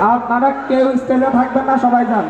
আপনারা কেউ স্টেজে থাকবেন না, সবাই যান।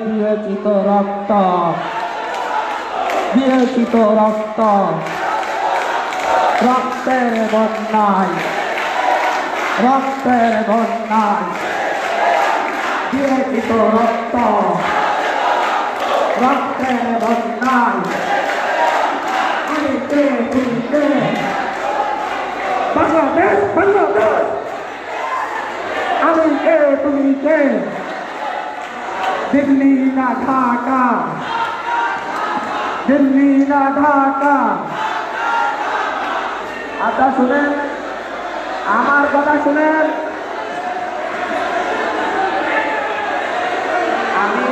দিয়েছি তো রক্ত, দিয়েছি তো রক্ত, রক্তের বন্যায়, রক্তের বন্যায় দিয়েছি তো রক্ত, রক্তের বন্যায়। আমি কে, তুমি কে? বাংলাদেশ, বাংলাদেশ। আমি কে, তুমি কে? দিল্লি না ঢাকা, দিল্লি না ঢাকা। আচ্ছা শুনেন, আমার কথা শুনেন। আমি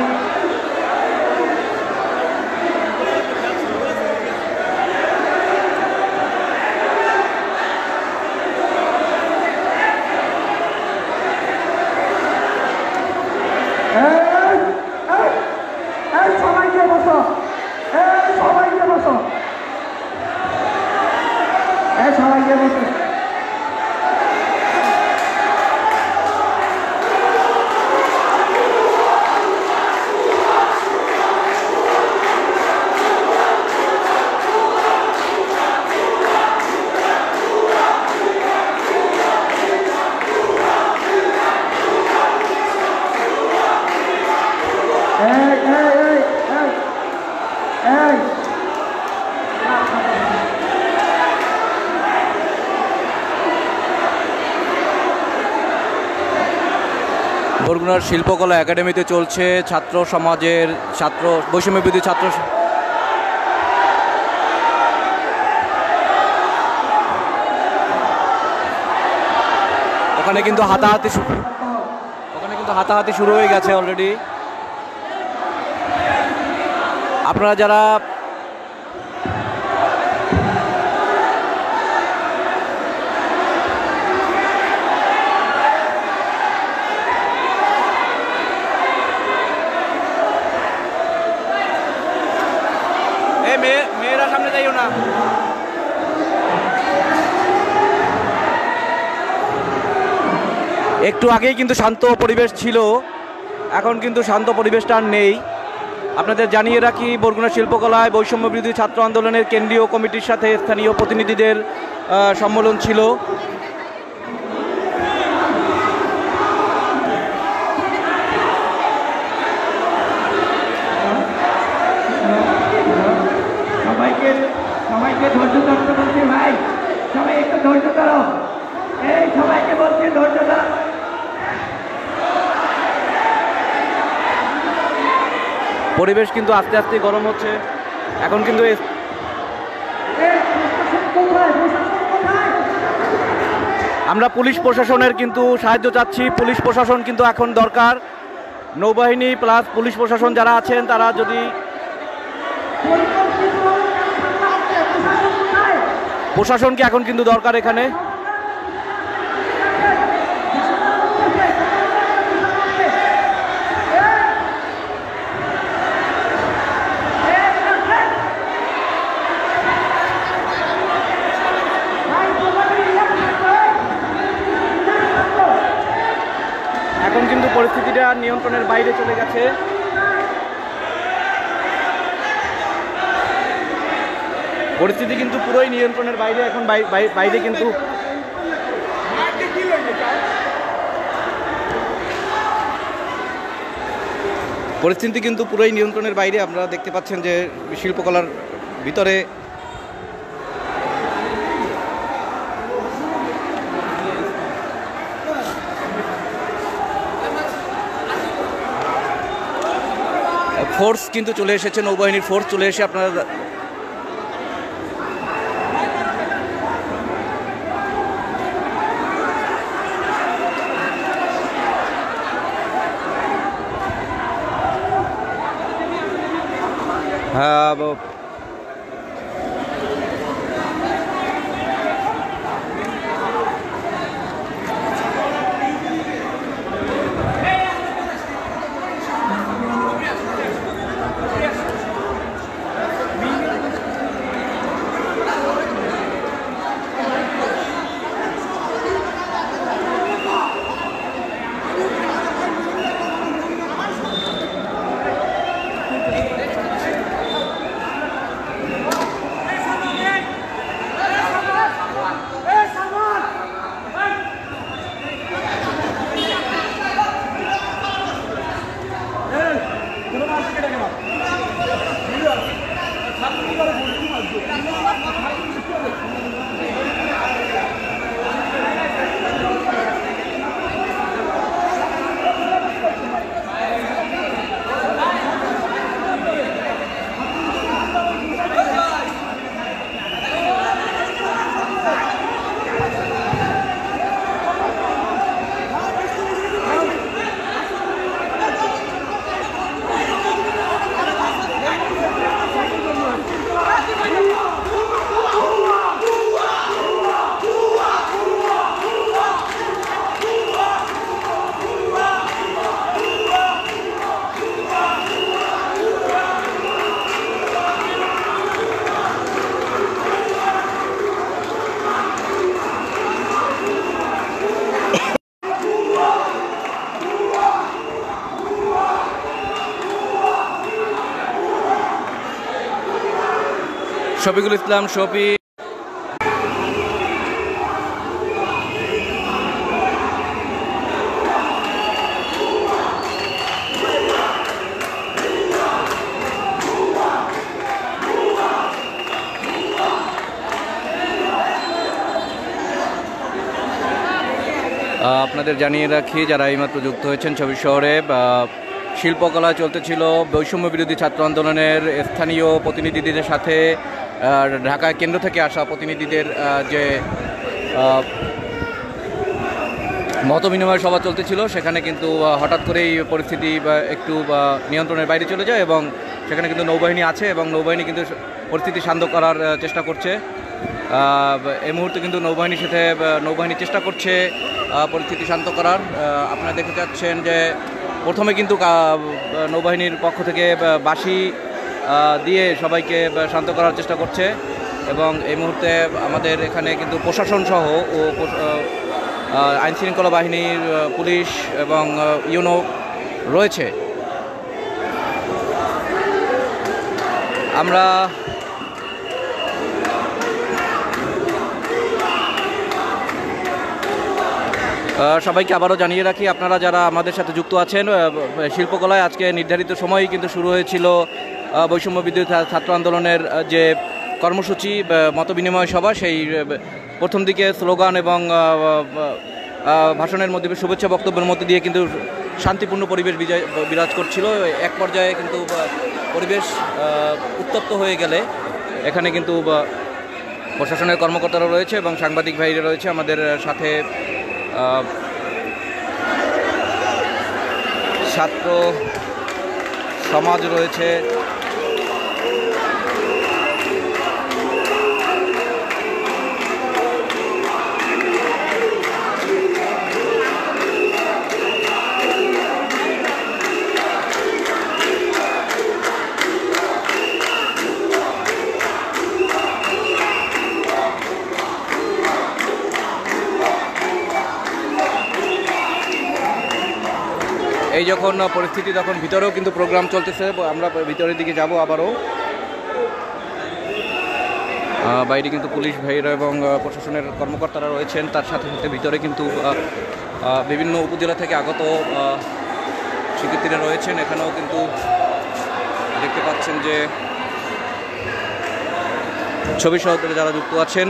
সবাইকে বসো, সবাইকে বসো, সবাইকে বসো। বরগুনার শিল্পকলা একাডেমিতে চলছে ছাত্র সমাজের বৈষম্যবিরোধী ছাত্র ওখানে কিন্তু হাতাহাতি শুরু হয়ে গেছে অলরেডি। আপনারা যারা মেয়েরা সামনে যাইও না। একটু আগেই কিন্তু শান্ত পরিবেশ ছিল, এখন কিন্তু শান্ত পরিবেশটা আর নেই। আপনাদের জানিয়ে রাখি, বরগুনা শিল্পকলায় বৈষম্য বিরোধী ছাত্র আন্দোলনের কেন্দ্রীয় কমিটির সাথে স্থানীয় প্রতিনিধিদের সম্মেলন ছিল। সবাইকে ধৈর্য ধরতে বলছি ভাই, সবাই একটু ধৈর্য ধরো। এই সবাইকে বলছি ধৈর্য ধরো। পরিবেশ কিন্তু আস্তে আস্তে গরম হচ্ছে। এখন কিন্তু আমরা পুলিশ প্রশাসনের কিন্তু সাহায্য চাচ্ছি। পুলিশ প্রশাসন কিন্তু এখন দরকার, নৌবাহিনী প্লাস পুলিশ প্রশাসন যারা আছেন তারা যদি প্রশাসনকে এখন কিন্তু দরকার এখানে। এখন কিন্তু পরিস্থিতিটা নিয়ন্ত্রণের বাইরে চলে গেছে। পরিস্থিতি কিন্তু পুরোই নিয়ন্ত্রণের বাইরে। এখন বাইরে কিন্তু পরিস্থিতি কিন্তু পুরোই নিয়ন্ত্রণের বাইরে। আপনারা দেখতে পাচ্ছেন যে শিল্পকলার ভিতরে ফোর্স কিন্তু চলে এসেছে, নৌবাহিনীর ফোর্স চলে এসে আপনারা শফিকুল ইসলাম শফি আপনাদের জানিয়ে রাখি যারা এইমাত্র যুক্ত হয়েছেন ২৬ শহরে শিল্পকলা চলতেছিল বৈষম্য বিরোধী ছাত্র আন্দোলনের স্থানীয় প্রতিনিধিদের সাথে ঢাকা কেন্দ্র থেকে আসা প্রতিনিধিদের যে মত বিনিময় সভা চলতেছিল সেখানে কিন্তু হঠাৎ করেই পরিস্থিতি একটু নিয়ন্ত্রণের বাইরে চলে যায় এবং সেখানে কিন্তু নৌবাহিনী আছে এবং নৌবাহিনী কিন্তু পরিস্থিতি শান্ত করার চেষ্টা করছে। এই মুহূর্তে কিন্তু নৌবাহিনী চেষ্টা করছে পরিস্থিতি শান্ত করার। আপনারা দেখতে পাচ্ছেন যে প্রথমে কিন্তু নৌবাহিনীর পক্ষ থেকে বাঁশি দিয়ে সবাইকে শান্ত করার চেষ্টা করছে এবং এই মুহূর্তে আমাদের এখানে কিন্তু প্রশাসন সহ ও আইনশৃঙ্খলা বাহিনীর পুলিশ এবং ইউনো রয়েছে। আমরা সবাইকে আবারও জানিয়ে রাখি, আপনারা যারা আমাদের সাথে যুক্ত আছেন, শিল্পকলায় আজকে নির্ধারিত সময়ই কিন্তু শুরু হয়েছিল বৈষম্য বিরোধী ছাত্র আন্দোলনের যে কর্মসূচি মতবিনিময় সভা। সেই প্রথম দিকে স্লোগান এবং ভাষণের মধ্যে শুভেচ্ছা বক্তব্যের মধ্যে দিয়ে কিন্তু শান্তিপূর্ণ পরিবেশ বিরাজ করছিল। এক পর্যায়ে কিন্তু পরিবেশ উত্তপ্ত হয়ে গেলে এখানে কিন্তু প্রশাসনের কর্মকর্তারা রয়েছে এবং সাংবাদিক ভাইরা রয়েছে আমাদের সাথে। ছাত্র সমাজ রয়েছে, এই যখন পরিস্থিতি তখন ভিতরেও কিন্তু প্রোগ্রাম চলতেছে। আমরা ভিতরের দিকে যাব আবারও। বাইরে কিন্তু পুলিশ ভাইরা এবং প্রশাসনের কর্মকর্তারা রয়েছেন, তার সাথে সাথে ভিতরে কিন্তু বিভিন্ন উপজেলা থেকে আগত শিক্ষার্থীরা রয়েছেন। এখানেও কিন্তু দেখতে পাচ্ছেন যে ছবি সহকারে যারা যুক্ত আছেন।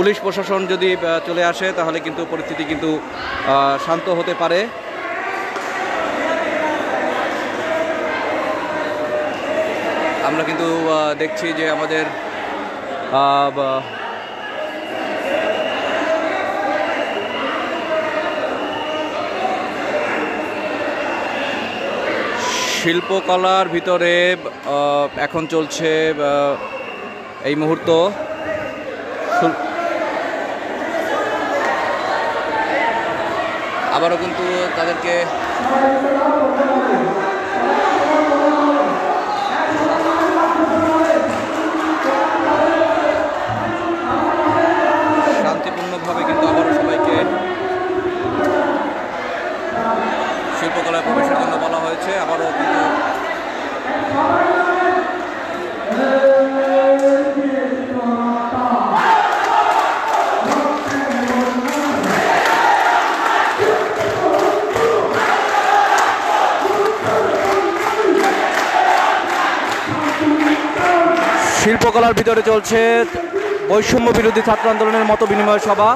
পুলিশ প্রশাসন যদি চলে আসে তাহলে কিন্তু পরিস্থিতি কিন্তু শান্ত হতে পারে। আমরা কিন্তু দেখছি যে আমাদের শিল্পকলার ভিতরে এখন চলছে এই মুহূর্ত আবারও কিন্তু তাদেরকে শান্তিপূর্ণভাবে কিন্তু আবারও সবাইকে শিল্পকলায় প্রবেশের জন্য বলা হয়েছে। আবারও কিন্তু শিল্পকলার ভিতরে চলছে বৈষম্য বিরোধী ছাত্র আন্দোলনের মত বিনিময় সভা।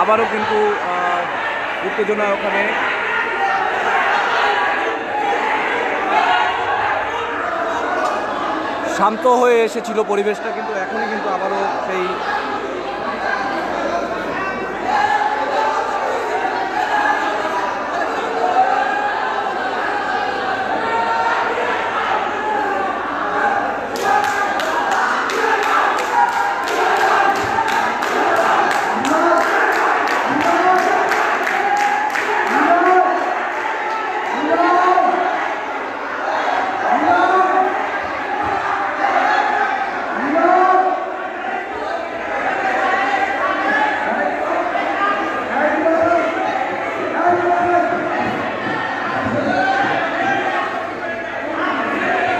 আবারও কিন্তু উত্তেজনা ওখানে শান্ত হয়ে এসেছিল পরিবেশটা, কিন্তু এখনই কিন্তু আবারও সেই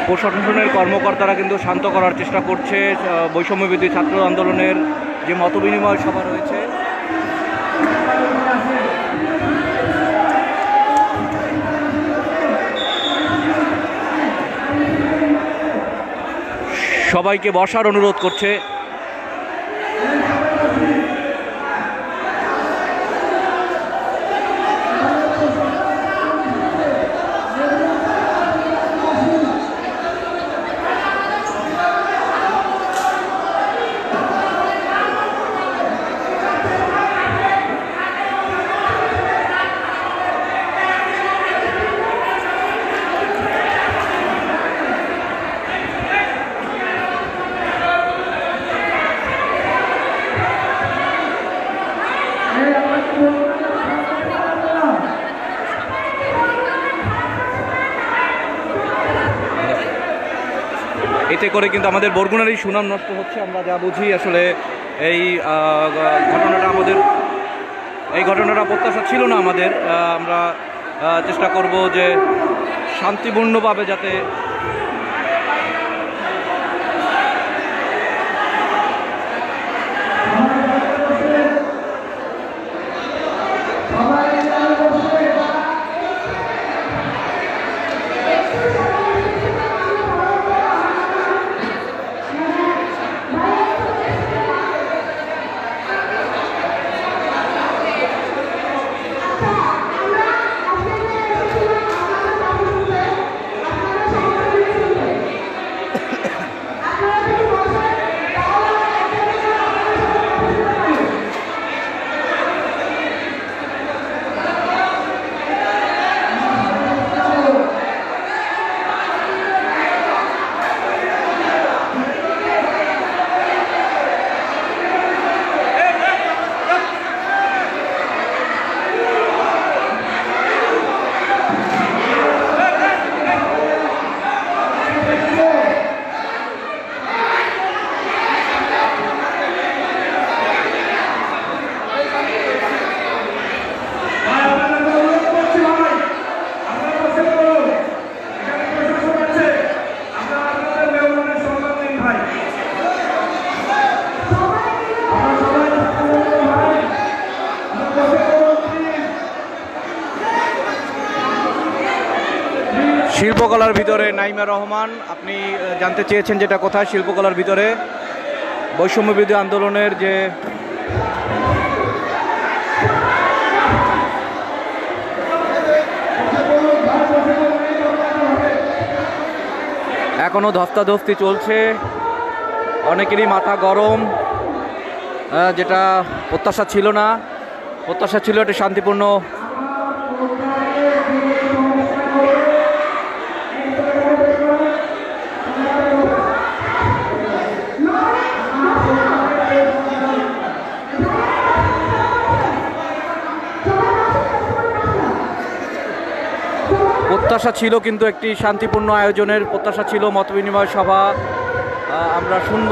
প্রশাসনের কর্মকর্তারা কিন্তু শান্ত করার চেষ্টা করছে। বৈষম্যবিরোধী ছাত্র আন্দোলনের যে মতবিনিময় সভা রয়েছে সবাইকে বসার অনুরোধ করছে। এতে করে কিন্তু আমাদের বরগুনারই সুনাম নষ্ট হচ্ছে, আমরা যা বুঝি। আসলে এই ঘটনাটা প্রত্যাশা ছিল না আমাদের। আমরা চেষ্টা করব যে শান্তিপূর্ণভাবে যাতে শিল্পকলার ভিতরে নাইমা রহমান, আপনি জানতে চেয়েছেন যেটা কোথায় শিল্পকলার ভিতরে বৈষম্য বিরোধী আন্দোলনের যে এখনো ধস্তাধস্তি চলছে, অনেকেরই মাথা গরম। যেটা প্রত্যাশা ছিল না, প্রত্যাশা ছিল একটা শান্তিপূর্ণ কিন্তু একটি শান্তিপূর্ণ আয়োজনের প্রত্যাশা ছিল, মতবিনিময় সভা আমরা শুনব।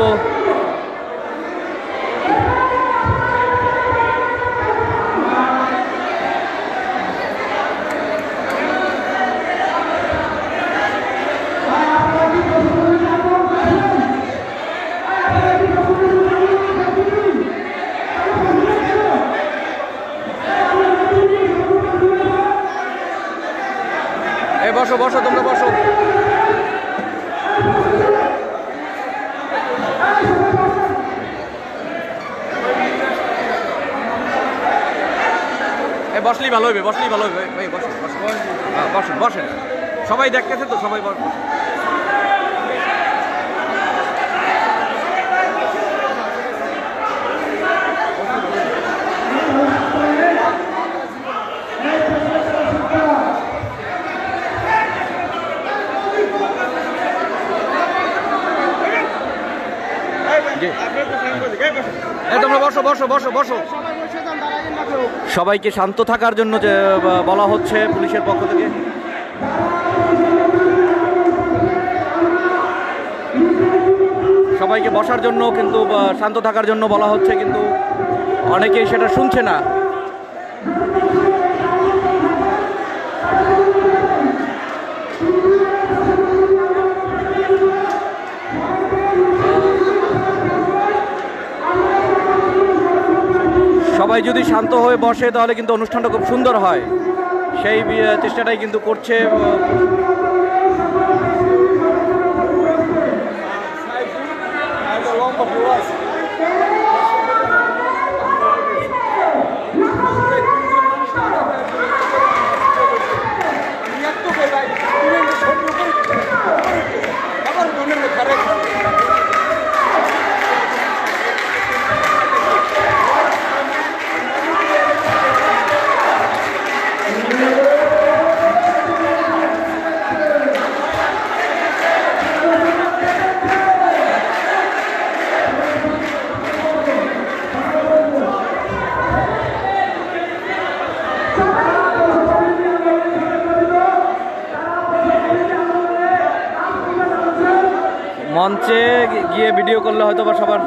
বসো বসো, তোমরা বসো। বসলেই ভালো হইবে, বসলেই ভালো হইবে। বসেন বসেন বসেন, সবাই দেখতেছে তো, সবাই বসেন। তোমরা বসো বসো বসো বসো। সবাইকে শান্ত থাকার জন্য যে বলা হচ্ছে পুলিশের পক্ষ থেকে। সবাইকে বসার জন্য কিন্তু শান্ত থাকার জন্য বলা হচ্ছে, কিন্তু অনেকেই সেটা শুনছে না। সবাই যদি শান্ত হয়ে বসে তাহলে কিন্তু অনুষ্ঠানটা খুব সুন্দর হয়, সেই চেষ্টাটাই কিন্তু করছে। মঞ্চে গিয়ে ভিডিও করলে হয়তো বা সবার